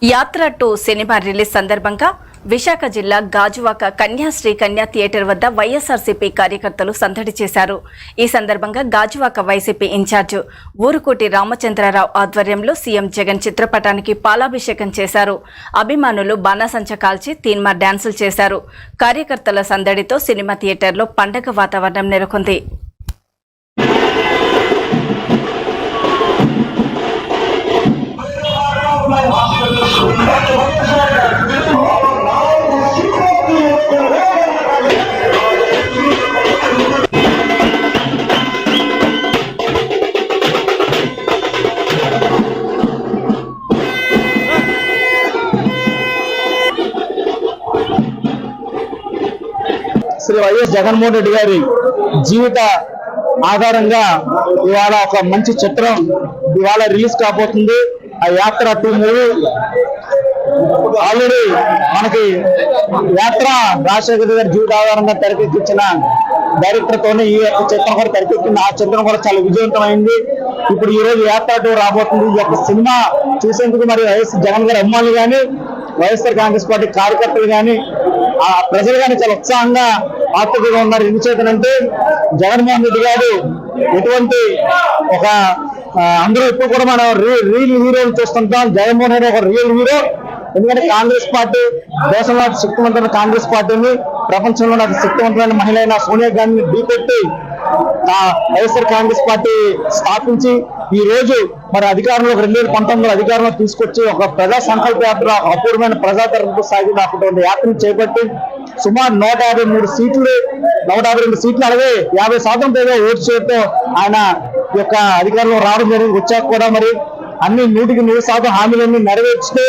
యాత్ర 2 cinema release సందర్భంగా విశాఖ జిల్లా గాజువాక కన్యాశ్రీ కన్యా థియేటర్ వద్ద వైఎస్ఆర్సీపీ కార్యకర్తలు సందడి చేశారు. ఈ సందర్భంగా గాజువాక వైసీపీ ఇన్ఛార్జ్ ఊరుకోటి రామచంద్రరావు ఆధ్వర్యంలో సీఎం జగన్ చిత్రపటానికి పాలాభిషేకం చేశారు. అభిమానులు బాణాసంచా కాల్చి తీన్మార్ డాన్సులు చేశారు. కార్యకర్తల సందడితో సినిమా థియేటర్లో పండగ వాతావరణం నెలకొంది. శ్రీ వైఎస్ జగన్మోహన్ రెడ్డి గారి జీవిత ఆధారంగా ఇవాళ ఒక మంచి చిత్రం ఇవాళ రిలీజ్ కాబోతుంది. ఆ యాత్ర 2 మూవీ ఆల్రెడీ మనకి యాత్ర రాజశేఖర్ గారి జీవిత ఆధారంగా తెరకెక్కించిన డైరెక్టర్ తోనే ఈ యొక్క చిత్రం కూడా తెరకెక్కింది. ఆ చిత్రం కూడా చాలా విజయవంతమైంది. ఇప్పుడు ఈ రోజు యాత్ర 2 రాబోతుంది. ఈ యొక్క సినిమా చూసేందుకు మరి వైఎస్ జగన్ గారి అభిమానులు కానీ వైఎస్ఆర్ కాంగ్రెస్ పార్టీ కార్యకర్తలు కానీ ఆ ప్రజలు కానీ చాలా ఉత్సాహంగా ఆసక్తిగా ఉన్నారు. ఎందుచేతనంటే జగన్మోహన్ రెడ్డి గారు ఎటువంటి ఒక అందరూ ఇప్పుడు కూడా మనం రియల్ హీరోని చూస్తుంటాం. జగన్మోహన్ రెడ్డి ఒక రియల్ హీరో. ఎందుకంటే కాంగ్రెస్ పార్టీ దేశంలో శక్తివంతమైన కాంగ్రెస్ పార్టీని ప్రపంచంలో నాకు శక్తివంతమైన మహిళ అయిన సోనియా గాంధీని ఢీపెట్టి వైఎస్ఆర్ కాంగ్రెస్ పార్టీ స్థాపించి ఈ రోజు మరి అధికారంలో 2019 అధికారంలో తీసుకొచ్చి ఒక ప్రజా సంకల్ప యాత్ర అపూర్వమైన ప్రజాతరంతో సాగినటువంటి యాత్రను చేపట్టి సుమారు 153 సీట్లు 152 సీట్లు అలాగే 50% పైగా ఓటు చేయడంతో ఆయన యొక్క అధికారంలో రావడం జరిగింది. వచ్చాక కూడా మరి అన్ని 100% హామీలన్నీ నెరవేర్చితే